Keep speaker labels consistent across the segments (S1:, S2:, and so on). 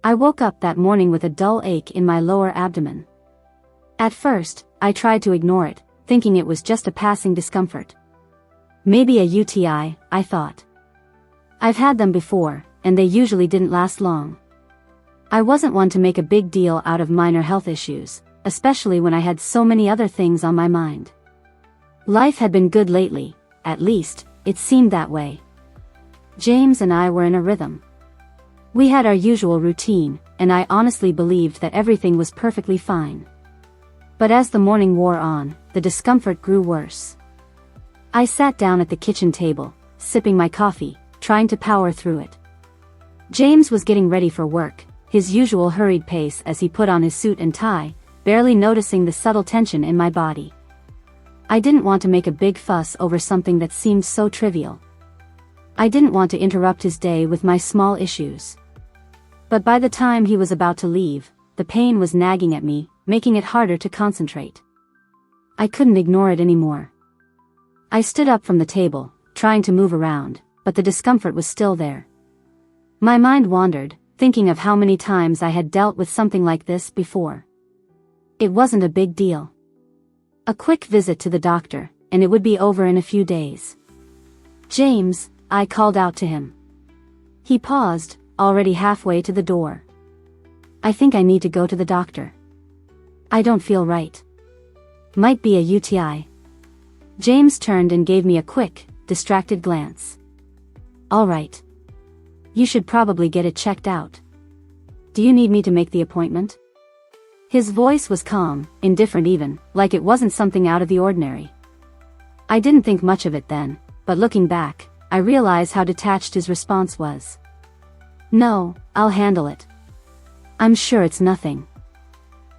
S1: I woke up that morning with a dull ache in my lower abdomen. At first, I tried to ignore it, thinking it was just a passing discomfort. Maybe a UTI, I thought. I've had them before, and they usually didn't last long. I wasn't one to make a big deal out of minor health issues, especially when I had so many other things on my mind. Life had been good lately, at least, it seemed that way. James and I were in a rhythm. We had our usual routine, and I honestly believed that everything was perfectly fine. But as the morning wore on, the discomfort grew worse. I sat down at the kitchen table, sipping my coffee, trying to power through it. James was getting ready for work, his usual hurried pace as he put on his suit and tie, barely noticing the subtle tension in my body. I didn't want to make a big fuss over something that seemed so trivial. I didn't want to interrupt his day with my small issues. But by the time he was about to leave, the pain was nagging at me, making it harder to concentrate. I couldn't ignore it anymore. I stood up from the table, trying to move around, but the discomfort was still there. My mind wandered, thinking of how many times I had dealt with something like this before. It wasn't a big deal. A quick visit to the doctor, and it would be over in a few days. James, I called out to him. He paused, already halfway to the door. I think I need to go to the doctor. I don't feel right. Might be a UTI. James turned and gave me a quick, distracted glance. All right. You should probably get it checked out. Do you need me to make the appointment? His voice was calm, indifferent even, like it wasn't something out of the ordinary. I didn't think much of it then, but looking back, I realized how detached his response was. No, I'll handle it. I'm sure it's nothing.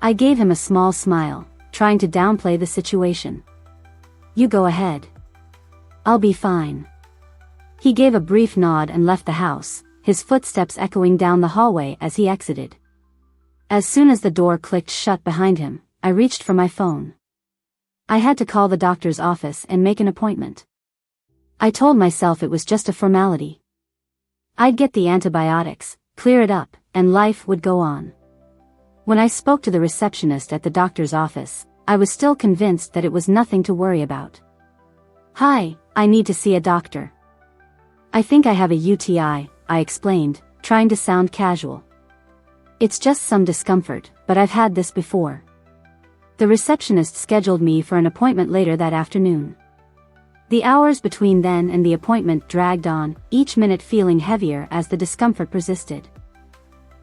S1: I gave him a small smile, trying to downplay the situation. You go ahead. I'll be fine. He gave a brief nod and left the house, his footsteps echoing down the hallway as he exited. As soon as the door clicked shut behind him, I reached for my phone. I had to call the doctor's office and make an appointment. I told myself it was just a formality. I'd get the antibiotics, clear it up, and life would go on. When I spoke to the receptionist at the doctor's office, I was still convinced that it was nothing to worry about. Hi, I need to see a doctor. I think I have a UTI, I explained, trying to sound casual. It's just some discomfort, but I've had this before. The receptionist scheduled me for an appointment later that afternoon. The hours between then and the appointment dragged on, each minute feeling heavier as the discomfort persisted.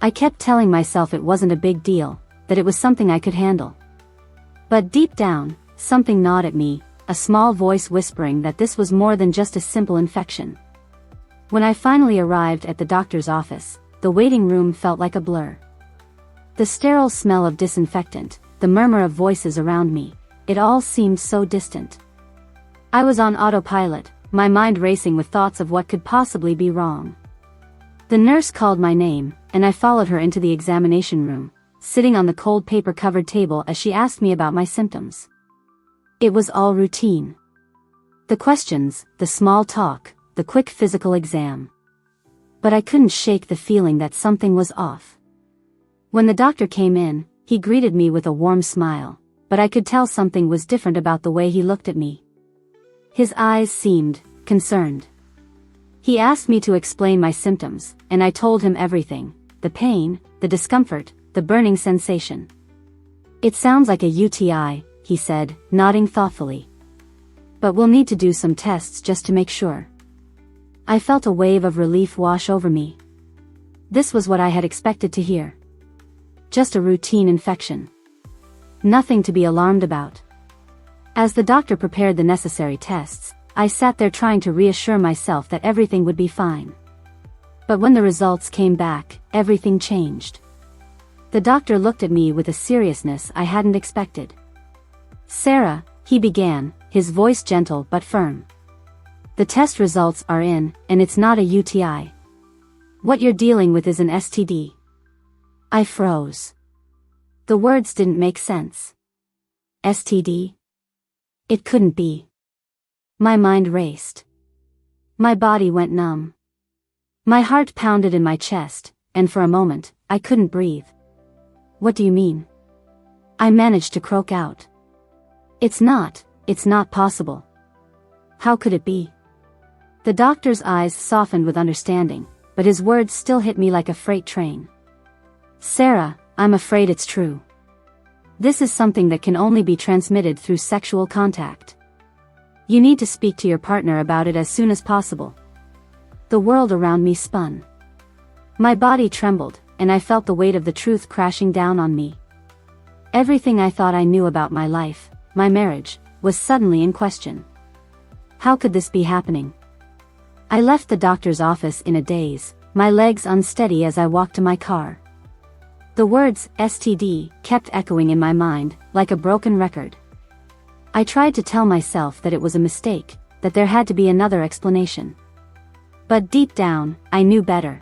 S1: I kept telling myself it wasn't a big deal, that it was something I could handle. But deep down, something gnawed at me, a small voice whispering that this was more than just a simple infection. When I finally arrived at the doctor's office, the waiting room felt like a blur. The sterile smell of disinfectant, the murmur of voices around me, it all seemed so distant. I was on autopilot, my mind racing with thoughts of what could possibly be wrong. The nurse called my name, and I followed her into the examination room, sitting on the cold paper-covered table as she asked me about my symptoms. It was all routine. The questions, the small talk, the quick physical exam. But I couldn't shake the feeling that something was off. When the doctor came in, he greeted me with a warm smile, but I could tell something was different about the way he looked at me. His eyes seemed concerned. He asked me to explain my symptoms, and I told him everything, the pain, the discomfort, the burning sensation. It sounds like a UTI, he said, nodding thoughtfully. But we'll need to do some tests just to make sure. I felt a wave of relief wash over me. This was what I had expected to hear. Just a routine infection. Nothing to be alarmed about. As the doctor prepared the necessary tests, I sat there trying to reassure myself that everything would be fine. But when the results came back, everything changed. The doctor looked at me with a seriousness I hadn't expected. Sarah, he began, his voice gentle but firm. The test results are in, and it's not a UTI. What you're dealing with is an STD. I froze. The words didn't make sense. STD? It couldn't be. My mind raced. My body went numb. My heart pounded in my chest, and for a moment, I couldn't breathe. What do you mean? I managed to croak out. It's not possible. How could it be? The doctor's eyes softened with understanding, but his words still hit me like a freight train. Sarah, I'm afraid it's true. This is something that can only be transmitted through sexual contact. You need to speak to your partner about it as soon as possible. The world around me spun. My body trembled, and I felt the weight of the truth crashing down on me. Everything I thought I knew about my life, my marriage, was suddenly in question. How could this be happening? I left the doctor's office in a daze, my legs unsteady as I walked to my car. The words, STD, kept echoing in my mind, like a broken record. I tried to tell myself that it was a mistake, that there had to be another explanation. But deep down, I knew better.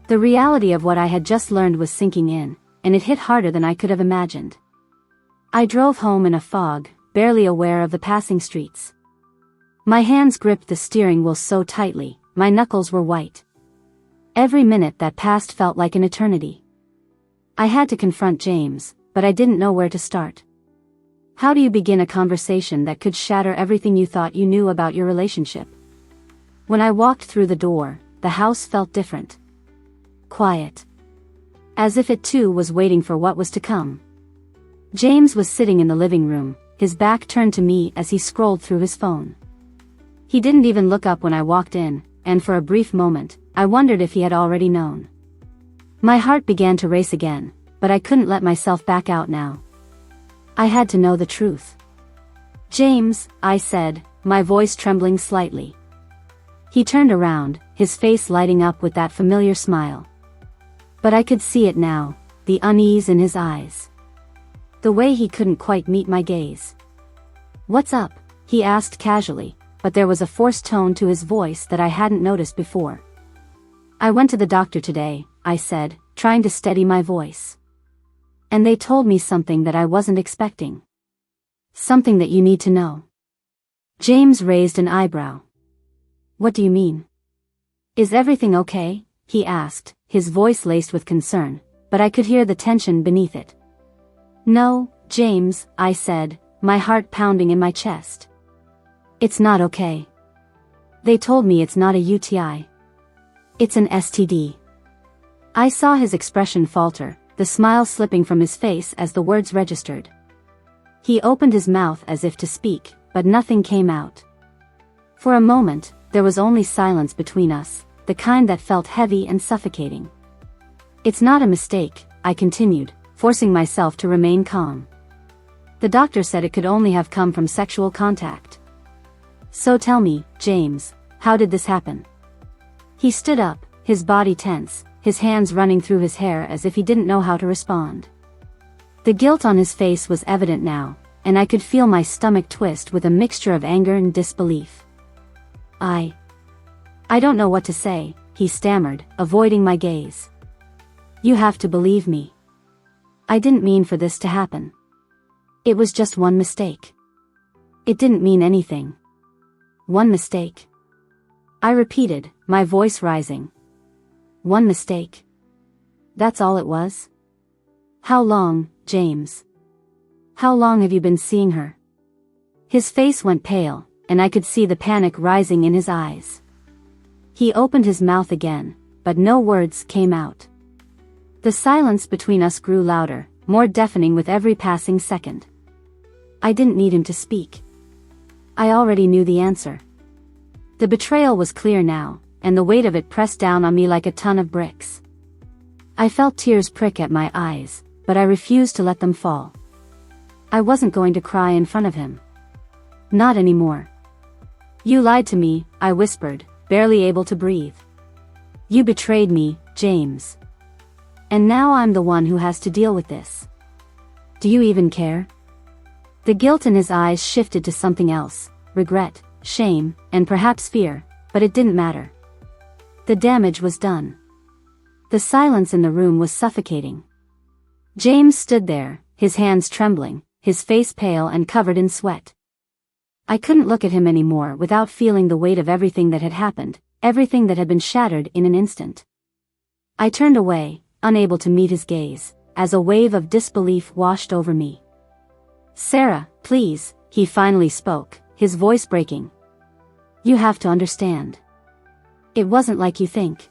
S1: The reality of what I had just learned was sinking in, and it hit harder than I could have imagined. I drove home in a fog, barely aware of the passing streets. My hands gripped the steering wheel so tightly, my knuckles were white. Every minute that passed felt like an eternity. I had to confront James, but I didn't know where to start. How do you begin a conversation that could shatter everything you thought you knew about your relationship? When I walked through the door, the house felt different. Quiet. As if it too was waiting for what was to come. James was sitting in the living room, his back turned to me as he scrolled through his phone. He didn't even look up when I walked in, and for a brief moment, I wondered if he had already known. My heart began to race again, but I couldn't let myself back out now. I had to know the truth. James, I said, my voice trembling slightly. He turned around, his face lighting up with that familiar smile. But I could see it now, the unease in his eyes. The way he couldn't quite meet my gaze. What's up? He asked casually, but there was a forced tone to his voice that I hadn't noticed before. I went to the doctor today, I said, trying to steady my voice. And they told me something that I wasn't expecting. Something that you need to know. James raised an eyebrow. What do you mean? Is everything okay? He asked, his voice laced with concern, but I could hear the tension beneath it. No, James, I said, my heart pounding in my chest. It's not okay. They told me it's not a UTI. It's an STD. I saw his expression falter, the smile slipping from his face as the words registered. He opened his mouth as if to speak, but nothing came out. For a moment, there was only silence between us, the kind that felt heavy and suffocating. It's not a mistake, I continued, forcing myself to remain calm. The doctor said it could only have come from sexual contact. So tell me, James, how did this happen? He stood up, his body tense, his hands running through his hair as if he didn't know how to respond. The guilt on his face was evident now, and I could feel my stomach twist with a mixture of anger and disbelief. I don't know what to say, he stammered, avoiding my gaze. You have to believe me. I didn't mean for this to happen. It was just one mistake. It didn't mean anything. One mistake. I repeated, my voice rising. One mistake. That's all it was? How long, James? How long have you been seeing her? His face went pale, and I could see the panic rising in his eyes. He opened his mouth again, but no words came out. The silence between us grew louder, more deafening with every passing second. I didn't need him to speak. I already knew the answer. The betrayal was clear now, and the weight of it pressed down on me like a ton of bricks. I felt tears prick at my eyes, but I refused to let them fall. I wasn't going to cry in front of him. Not anymore. You lied to me, I whispered, barely able to breathe. You betrayed me, James. And now I'm the one who has to deal with this. Do you even care? The guilt in his eyes shifted to something else, regret, shame, and perhaps fear, but it didn't matter. The damage was done. The silence in the room was suffocating. James stood there, his hands trembling, his face pale and covered in sweat. I couldn't look at him anymore without feeling the weight of everything that had happened, everything that had been shattered in an instant. I turned away, unable to meet his gaze, as a wave of disbelief washed over me. "Sarah, please," he finally spoke, his voice breaking. "You have to understand. It wasn't like you think.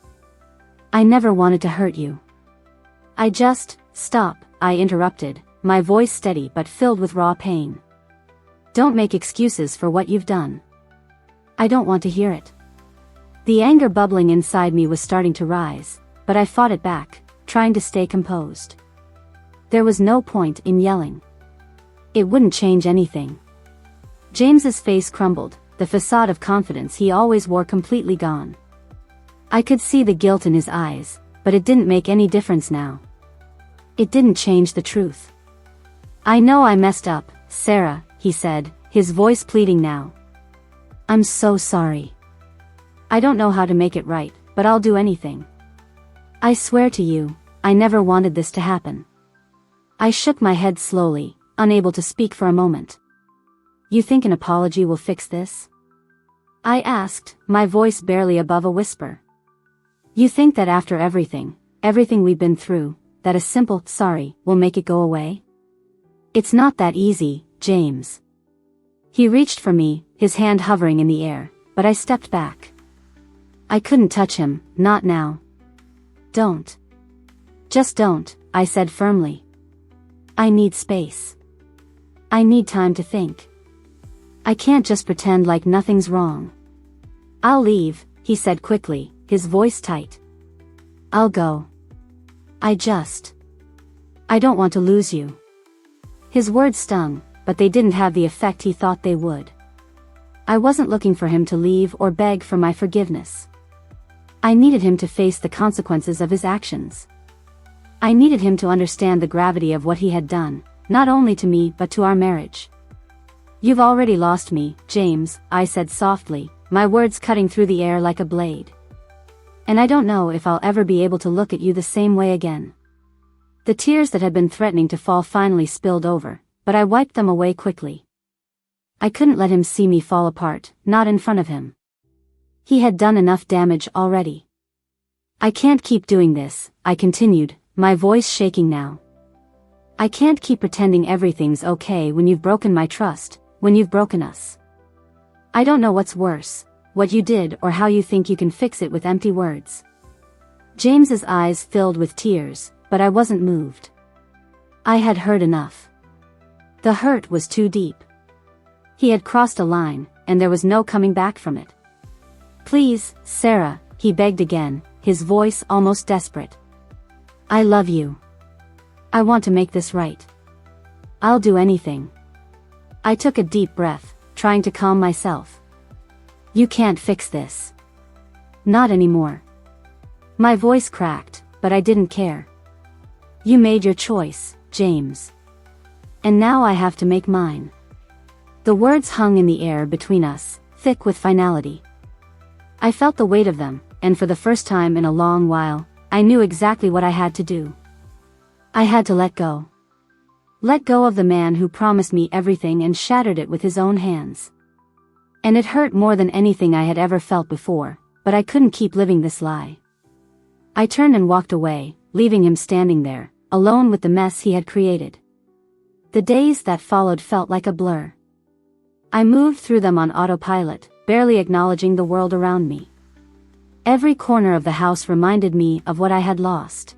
S1: I never wanted to hurt you. I just..." "Stop," I interrupted, my voice steady but filled with raw pain. "Don't make excuses for what you've done. I don't want to hear it." The anger bubbling inside me was starting to rise, but I fought it back, trying to stay composed. There was no point in yelling. It wouldn't change anything. James's face crumbled, the facade of confidence he always wore completely gone. I could see the guilt in his eyes, but it didn't make any difference now. It didn't change the truth. "I know I messed up, Sarah," he said, his voice pleading now. "I'm so sorry. I don't know how to make it right, but I'll do anything. I swear to you, I never wanted this to happen." I shook my head slowly, unable to speak for a moment. "You think an apology will fix this?" I asked, my voice barely above a whisper. "You think that after everything we've been through, that a simple sorry will make it go away? It's not that easy, James." He reached for me, his hand hovering in the air, but I stepped back. I couldn't touch him, not now. "Don't. Just don't," I said firmly. "I need space. I need time to think. I can't just pretend like nothing's wrong." "I'll leave," he said quickly, his voice tight. "I'll go. I don't want to lose you." His words stung, but they didn't have the effect he thought they would. I wasn't looking for him to leave or beg for my forgiveness. I needed him to face the consequences of his actions. I needed him to understand the gravity of what he had done, not only to me but to our marriage. "You've already lost me, James," I said softly, my words cutting through the air like a blade. "And I don't know if I'll ever be able to look at you the same way again." The tears that had been threatening to fall finally spilled over, but I wiped them away quickly. I couldn't let him see me fall apart, not in front of him. He had done enough damage already. "I can't keep doing this," I continued, my voice shaking now. "I can't keep pretending everything's okay when you've broken my trust, when you've broken us. I don't know what's worse, what you did or how you think you can fix it with empty words." James's eyes filled with tears, but I wasn't moved. I had heard enough. The hurt was too deep. He had crossed a line, and there was no coming back from it. "Please, Sarah," he begged again, his voice almost desperate. "I love you. I want to make this right. I'll do anything." I took a deep breath, trying to calm myself. "You can't fix this. Not anymore." My voice cracked, but I didn't care. "You made your choice, James. And now I have to make mine." The words hung in the air between us, thick with finality. I felt the weight of them, and for the first time in a long while, I knew exactly what I had to do. I had to let go. Let go of the man who promised me everything and shattered it with his own hands. And it hurt more than anything I had ever felt before, but I couldn't keep living this lie. I turned and walked away, leaving him standing there, alone with the mess he had created. The days that followed felt like a blur. I moved through them on autopilot, barely acknowledging the world around me. Every corner of the house reminded me of what I had lost.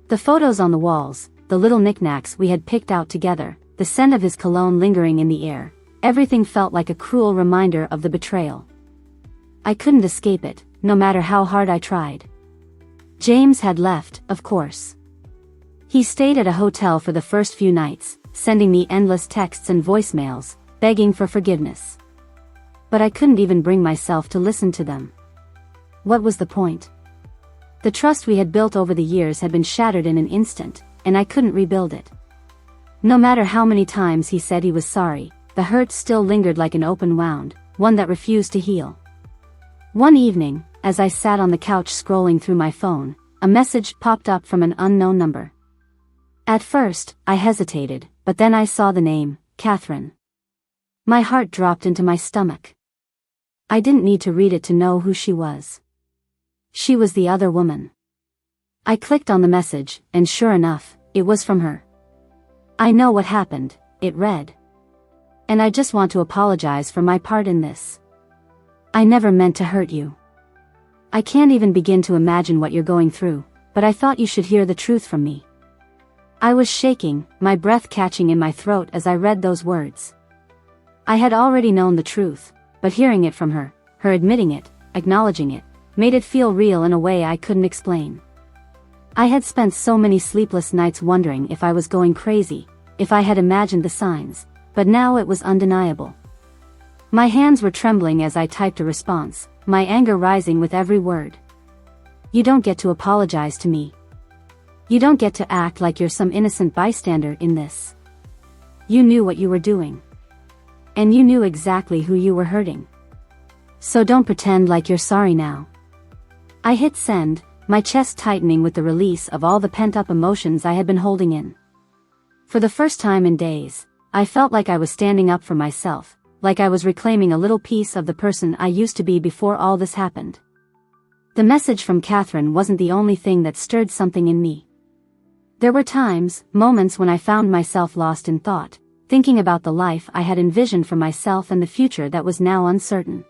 S1: The photos on the walls, the little knickknacks we had picked out together, the scent of his cologne lingering in the air, everything felt like a cruel reminder of the betrayal. I couldn't escape it, no matter how hard I tried. James had left, of course. He stayed at a hotel for the first few nights, sending me endless texts and voicemails, begging for forgiveness. But I couldn't even bring myself to listen to them. What was the point? The trust we had built over the years had been shattered in an instant, and I couldn't rebuild it. No matter how many times he said he was sorry, the hurt still lingered like an open wound, one that refused to heal. One evening, as I sat on the couch scrolling through my phone, a message popped up from an unknown number. At first, I hesitated, but then I saw the name, Catherine. My heart dropped into my stomach. I didn't need to read it to know who she was. She was the other woman. I clicked on the message, and sure enough, it was from her. "I know what happened," it read. "And I just want to apologize for my part in this. I never meant to hurt you. I can't even begin to imagine what you're going through, but I thought you should hear the truth from me." I was shaking, my breath catching in my throat as I read those words. I had already known the truth, but hearing it from her admitting it, acknowledging it, made it feel real in a way I couldn't explain. I had spent so many sleepless nights wondering if I was going crazy, if I had imagined the signs, but now it was undeniable. My hands were trembling as I typed a response, my anger rising with every word. "You don't get to apologize to me. You don't get to act like you're some innocent bystander in this. You knew what you were doing. And you knew exactly who you were hurting. So don't pretend like you're sorry now." I hit send, my chest tightening with the release of all the pent-up emotions I had been holding in. For the first time in days, I felt like I was standing up for myself, like I was reclaiming a little piece of the person I used to be before all this happened. The message from Catherine wasn't the only thing that stirred something in me. There were times, moments when I found myself lost in thought, thinking about the life I had envisioned for myself and the future that was now uncertain.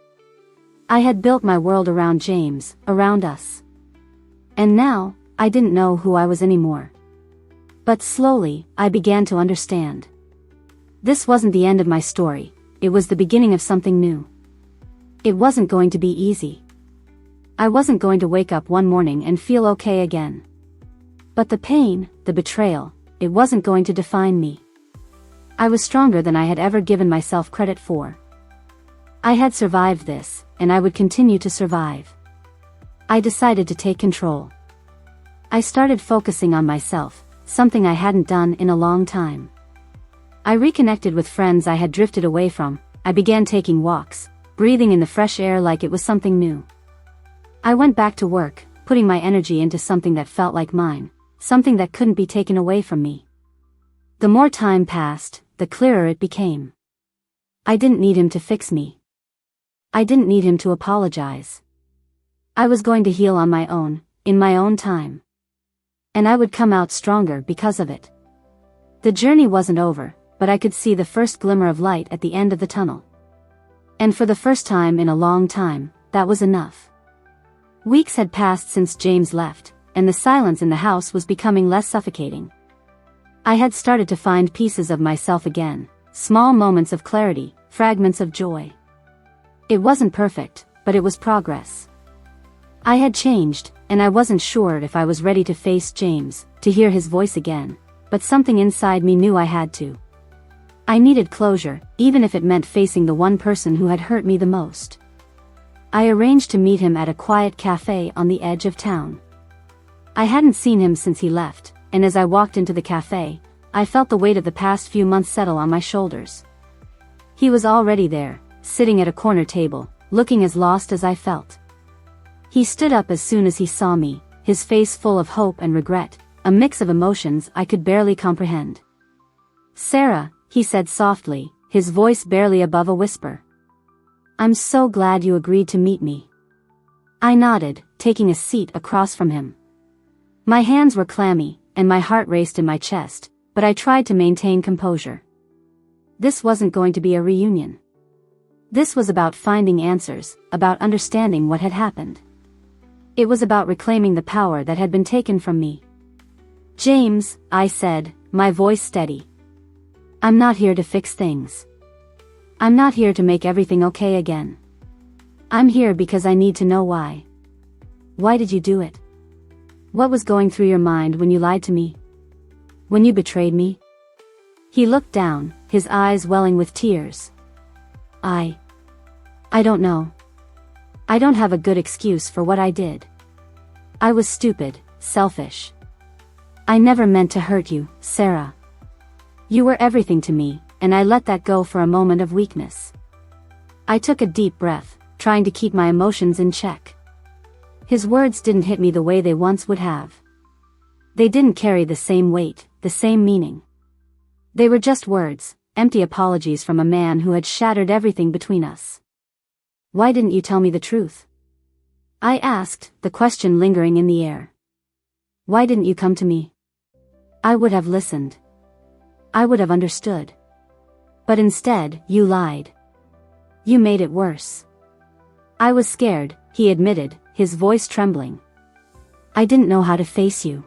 S1: I had built my world around James, around us. And now, I didn't know who I was anymore. But slowly, I began to understand. This wasn't the end of my story, it was the beginning of something new. It wasn't going to be easy. I wasn't going to wake up one morning and feel okay again. But the pain, the betrayal, it wasn't going to define me. I was stronger than I had ever given myself credit for. I had survived this, and I would continue to survive. I decided to take control. I started focusing on myself, something I hadn't done in a long time. I reconnected with friends I had drifted away from. I began taking walks, breathing in the fresh air like it was something new. I went back to work, putting my energy into something that felt like mine, something that couldn't be taken away from me. The more time passed, the clearer it became. I didn't need him to fix me. I didn't need him to apologize. I was going to heal on my own, in my own time. And I would come out stronger because of it. The journey wasn't over, but I could see the first glimmer of light at the end of the tunnel. And for the first time in a long time, that was enough. Weeks had passed since James left, and the silence in the house was becoming less suffocating. I had started to find pieces of myself again, small moments of clarity, fragments of joy. It wasn't perfect, but it was progress. I had changed, and I wasn't sure if I was ready to face James, to hear his voice again, but something inside me knew I had to. I needed closure, even if it meant facing the one person who had hurt me the most. I arranged to meet him at a quiet cafe on the edge of town. I hadn't seen him since he left, and as I walked into the cafe, I felt the weight of the past few months settle on my shoulders. He was already there, sitting at a corner table, looking as lost as I felt. He stood up as soon as he saw me, his face full of hope and regret, a mix of emotions I could barely comprehend. "Sarah," he said softly, his voice barely above a whisper. "I'm so glad you agreed to meet me." I nodded, taking a seat across from him. My hands were clammy, and my heart raced in my chest, but I tried to maintain composure. This wasn't going to be a reunion. This was about finding answers, about understanding what had happened. It was about reclaiming the power that had been taken from me. "James," I said, my voice steady. "I'm not here to fix things. I'm not here to make everything okay again. I'm here because I need to know why. Why did you do it? What was going through your mind when you lied to me? When you betrayed me?" He looked down, his eyes welling with tears. I don't know. I don't have a good excuse for what I did. I was stupid, selfish. I never meant to hurt you, Sarah. You were everything to me, and I let that go for a moment of weakness. I took a deep breath, trying to keep my emotions in check. His words didn't hit me the way they once would have. They didn't carry the same weight, the same meaning. They were just words, empty apologies from a man who had shattered everything between us. "Why didn't you tell me the truth?" I asked, the question lingering in the air. Why didn't you come to me? I would have listened. I would have understood. But instead, you lied. You made it worse. I was scared, he admitted, his voice trembling. I didn't know how to face you.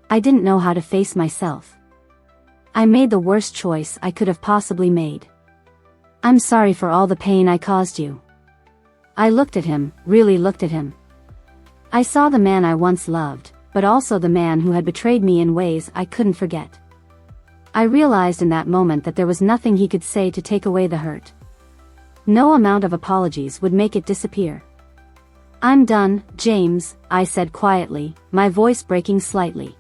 S1: I didn't know how to face myself. I made the worst choice I could have possibly made. I'm sorry for all the pain I caused you. I looked at him, really looked at him. I saw the man I once loved, but also the man who had betrayed me in ways I couldn't forget. I realized in that moment that there was nothing he could say to take away the hurt. No amount of apologies would make it disappear. I'm done, James, I said quietly, my voice breaking slightly.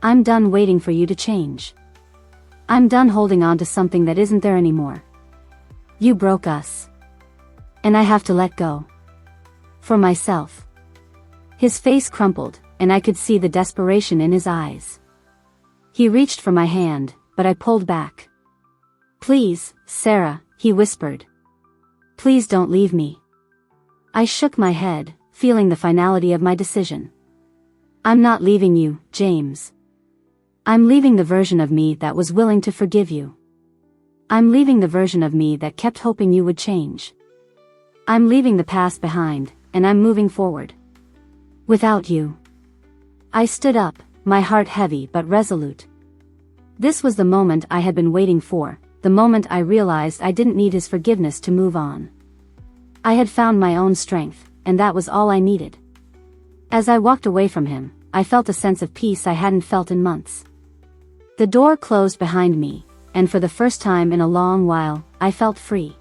S1: I'm done waiting for you to change. I'm done holding on to something that isn't there anymore. You broke us. And I have to let go. For myself. His face crumpled, and I could see the desperation in his eyes. He reached for my hand, but I pulled back. Please, Sarah, he whispered. Please don't leave me. I shook my head, feeling the finality of my decision. I'm not leaving you, James. I'm leaving the version of me that was willing to forgive you. I'm leaving the version of me that kept hoping you would change. I'm leaving the past behind, and I'm moving forward. Without you. I stood up, my heart heavy but resolute. This was the moment I had been waiting for, the moment I realized I didn't need his forgiveness to move on. I had found my own strength, and that was all I needed. As I walked away from him, I felt a sense of peace I hadn't felt in months. The door closed behind me, and for the first time in a long while, I felt free.